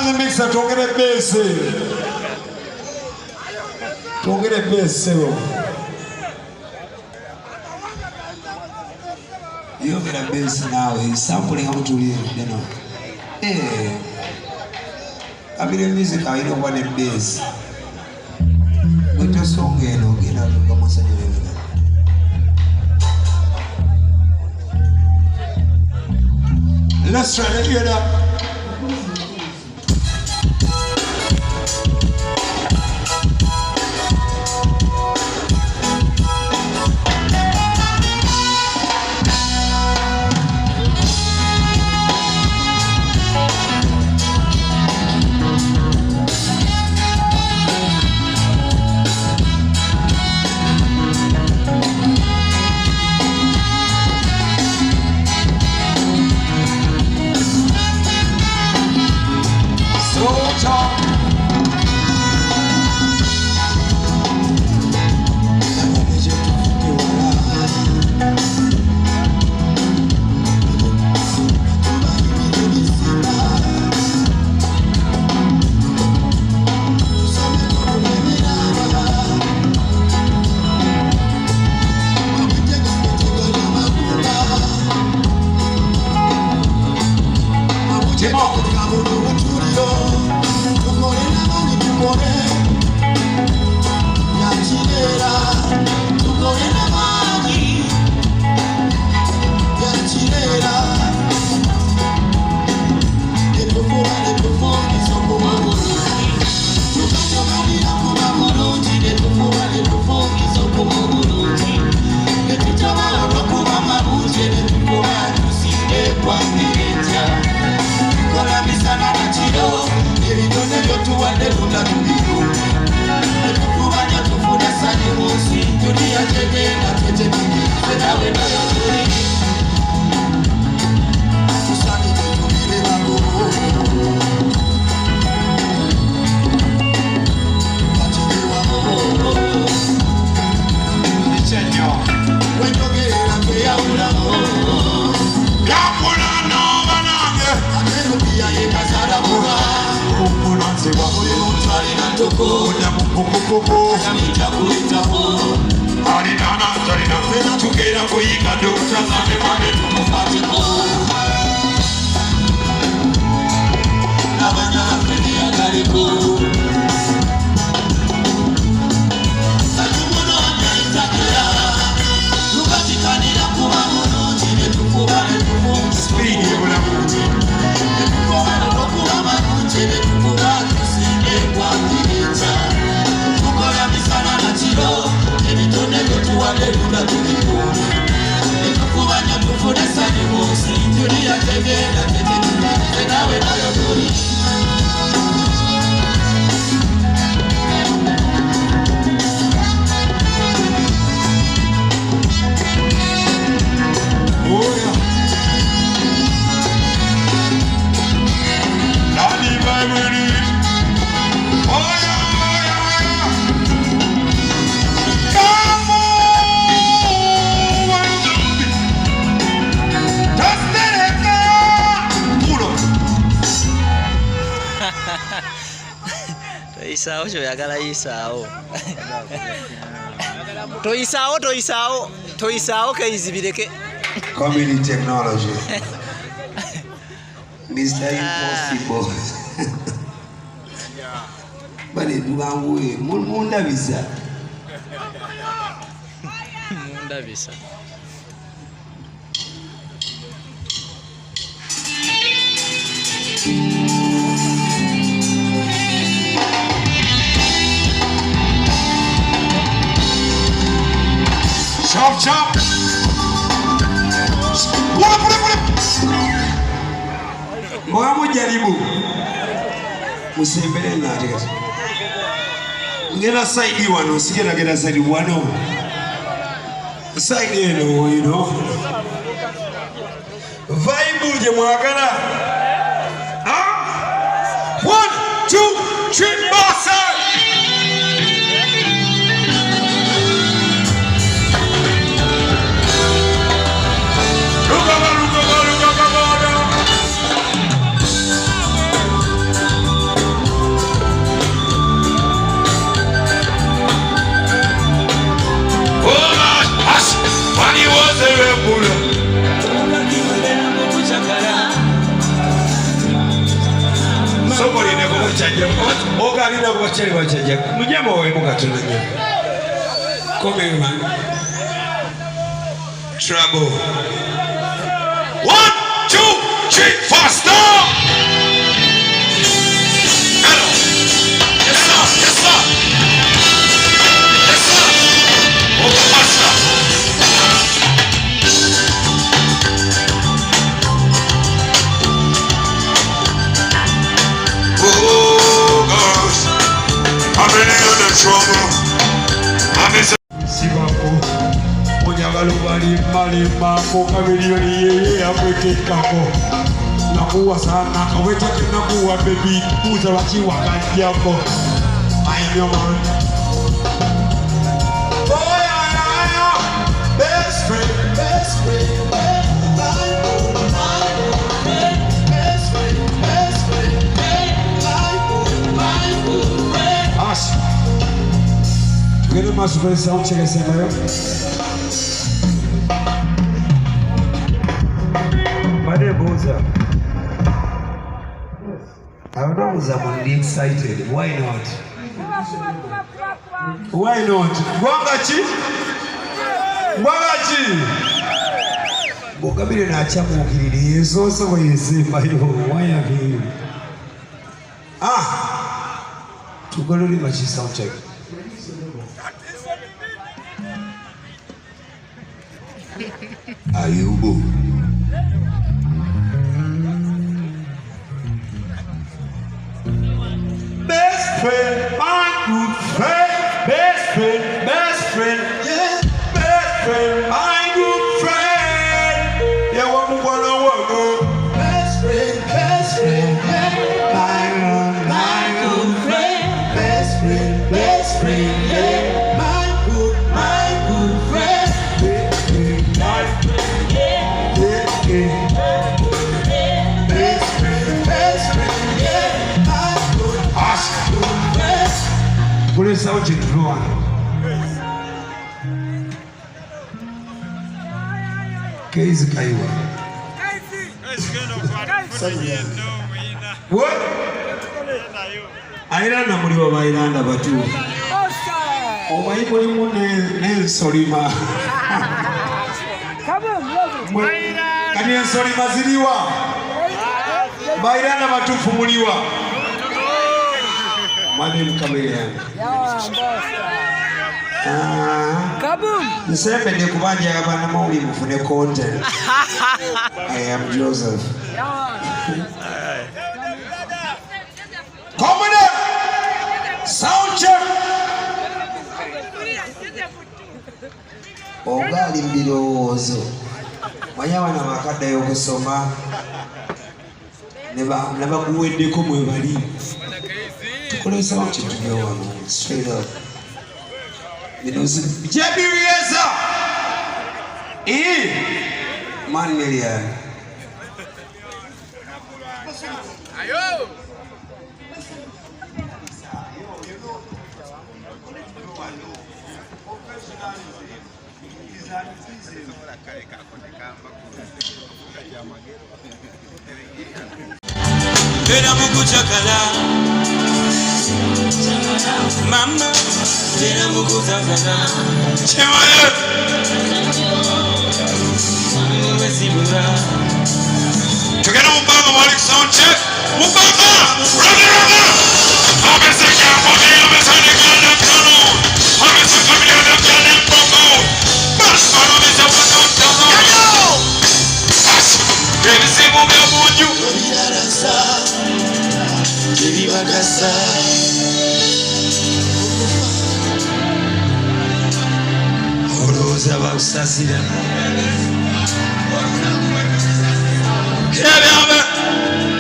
on the mixer, don't get a bass. Don't get a bass, you get a bass now, he's sampling how to live, you know. Hey, I mean, the music, I don't want a bass. But the song, you know, get out of the let's try to hear that. Isao shoyagala isao. To isao keizibireke. Community technology. Mr. Impossible. Bale duganwe munda visa. Munda visa. Chop chop. Moya mujaribu. Musembele na tika. Ngena side wano, sigena ngena side wano. Side eno, you know. Vibe je mwagana. Ah? 1, 2, 3, bossa. alina kubachali bachaja mujama wewe mukatuna nyo come man trouble 1 2 3 faster hello yes sir yes sir yes sir oh faster oh gosh I'm really under trouble I'm in Sibako Onyagalo bali mako kamilioni yeye akwekekako nakuwa sana kaweta nakuwa baby kuza wachi wakati yako I know man boy best friend best friend Quero mais versão, chega assim, maior. Madebuza. I don't know, I'm really excited. Why not? Why not? Wangachi? Wangachi? Bogabire na chamu kiri yeso so yese mayo why are you? Tukolori machi sound check. Ayubu best friend, my good friend, best friend, yeah, best friend, my good friend, yeah, one best friend, yeah, my good friend, best friend, yeah, my good friend. Kule sauti tuwa Keizi kaiwa What? Airana muliwa bairanda batu Omayipo limu ne solima Kani solima ziliwa Bairanda batu fumuliwa Madam chameleon. Kaboom! Nisembe ni kubanja abana mauli mufune content. I am Joseph. Commander! Sound check! Ogali mbilozo. Wanyawa na makada yokusoma. Neba kuwedeko mwebali. Tukule sauti tukiwa straight up. Jabirieza! Man million. Ayo! Tena Mungu chakala Mama Tena Mungu chakala Chemaya Mwesibura Tukena Mubaba Malik sound check Mubaba Rada Ameseka Mami Ameseka Nakano Ameseka Mami Nakano Mboko Bas Ameseka Wakano Yayo Kenisi Mube Amunyu Yarasa Kibi Bagasa Oroza Bausasira Kebe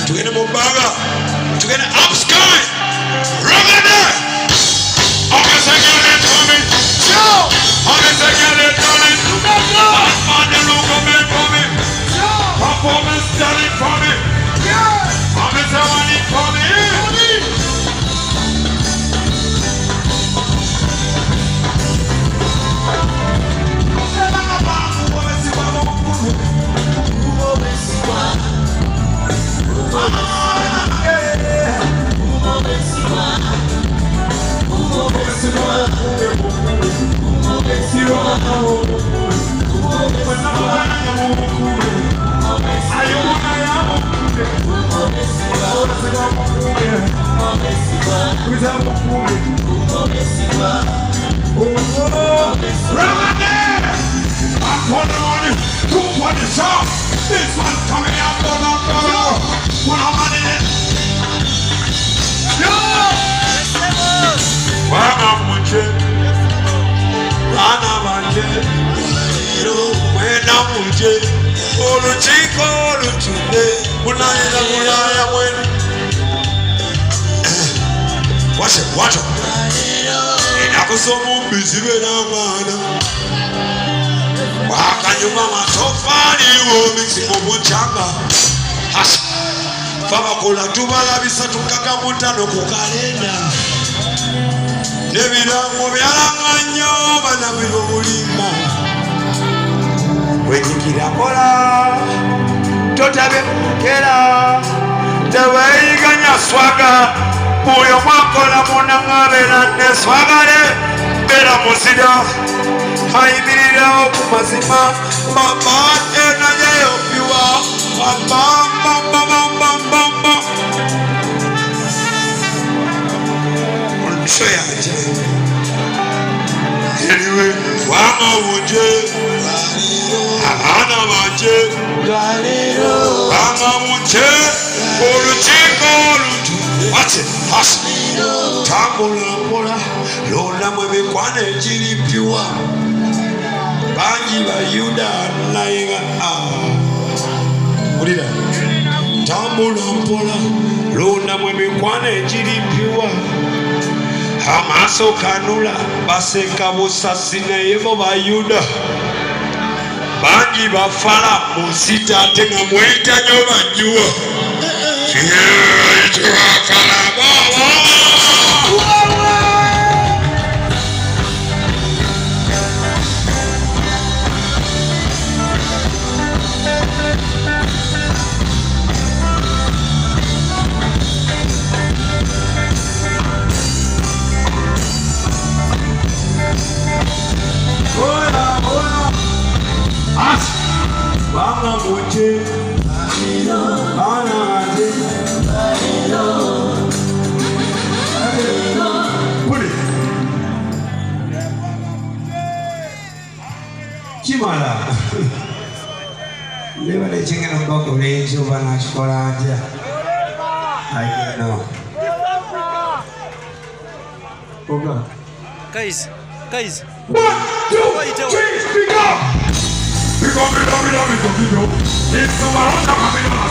Tukene Mubaga Tukene Upsky Ragana Ameseka Tony Joe Ameseka Tony Amanda Lugo Man for me Performance done it for me Ameseka Wani for me This one's coming out for the one on it. Wana muje, wena muje, oluchiko oluchune, mulaya mwene. Watch it. Inakusoma mbizibe n'amana. Wakanyuma matofali womiksi mubuchanga. Hasha. Faba kula tubalabisa tukaka mutano kukalenda. Nebirango byalanganyo bana by'obulima. Wejikira kola totabe kera teweyiganya swaga buyo mwakola munangabera ne swagale bera musida hayimirira okumazima mama enaye opiwa mama so yaje anyway wama wuje ana wanje wama wuje oluchiko olutu ate hasa tambula lola mwebekwane jilipiwa banji ba yuda nainga ulira tambula lola mwebekwane jilipiwa amaso kanula baseka busasine yebo ba yuda banji bafala musita tenga mwita nyoba jua fala Mama muche, ana ade, puli, chimala. Leva le chingene un poco le giovani scolati. I know. Oga. Guys. 1, 2, 3, speak up. It's the one coming on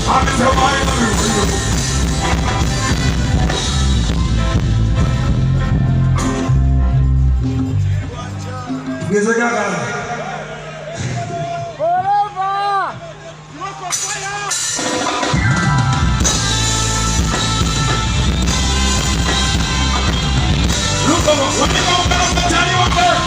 Asekerede. I'm telling you. Yes, I got it. Look over. Let me go. Tell you what there.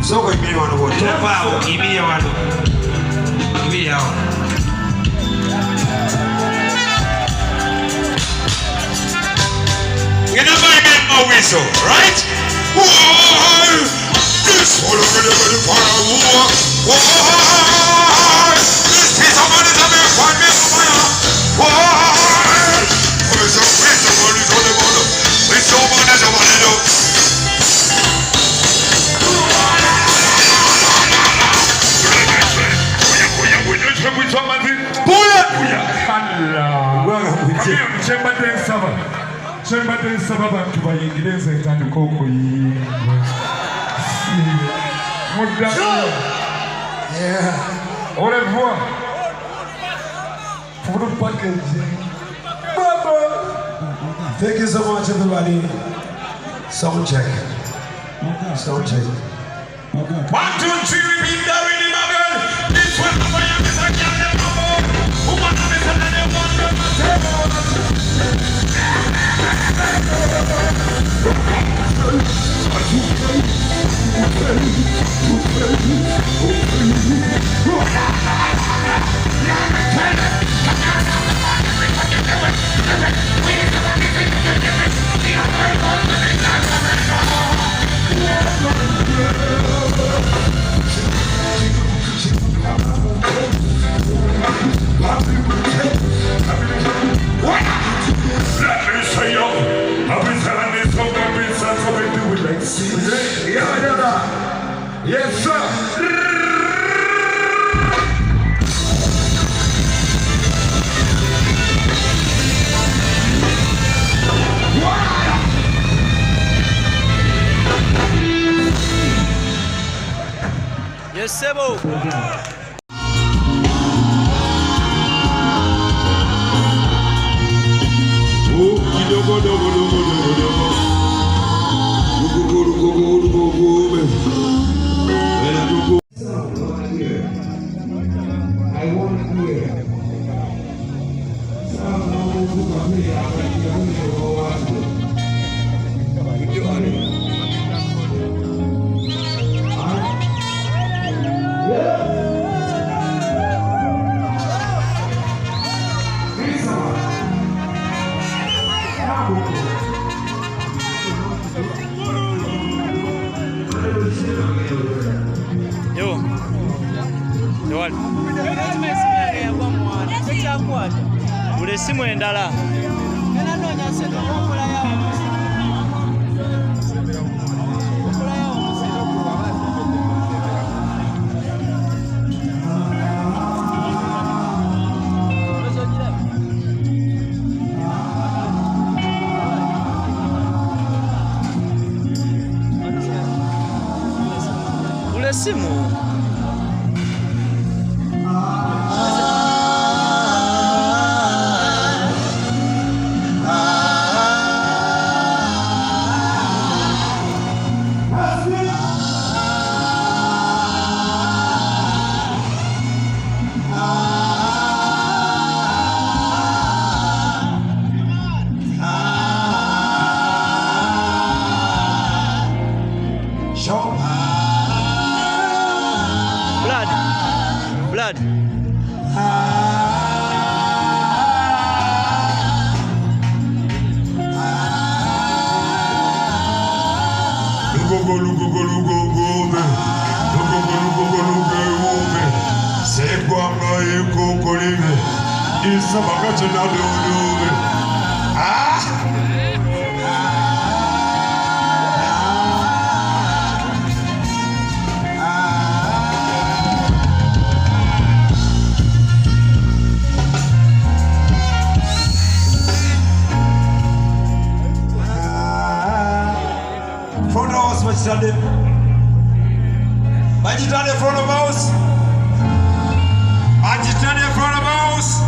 Soko ibili wano wote. Topao ibili wano. Ibili hao. You never get my whistle, right? Why? This all over the fire. Why? This is a man is a man for me fire. Why? Where's the one is on the bottom? Where's the one is on the bottom? Chemba nsaba bantu bayingireze entandika okuyimba muddamu olevoa for the package. Baba, Thank you so much, everybody. Sound check. Sound check. 1, 2, 3, repeat that with him again. This one, I am a girl. Woman, I'm a yes, sir. Yes, Sebo. Ule simu endala. Ule simu. Blood. Bagitade. Bagitade front of house. Bagitade front of house.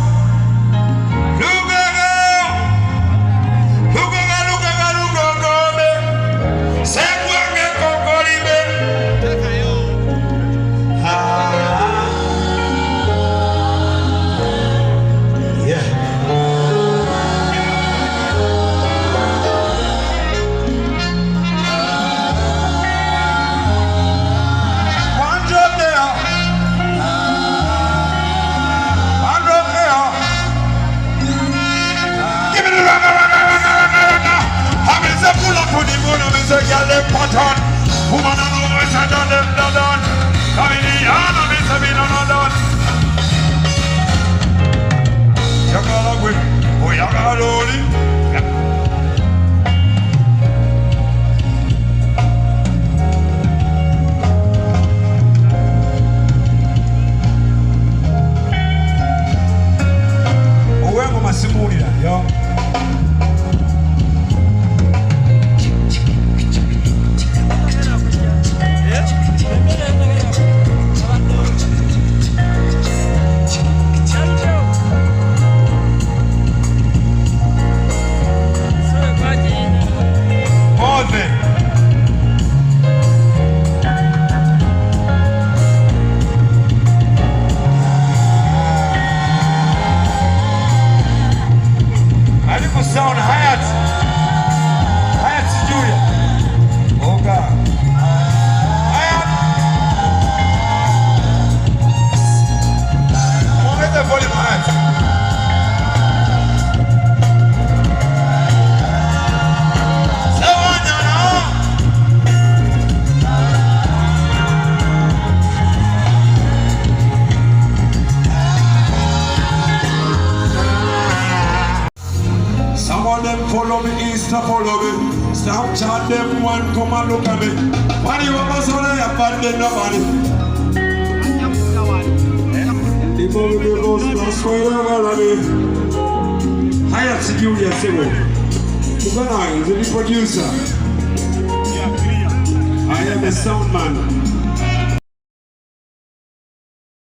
Follow me, Insta follow me. Snapchat them one, come and look at me. Money over so they abandon nobody. The movie goes lost forever. Asekerede Sebo. Ugana is the producer. I am the sound man.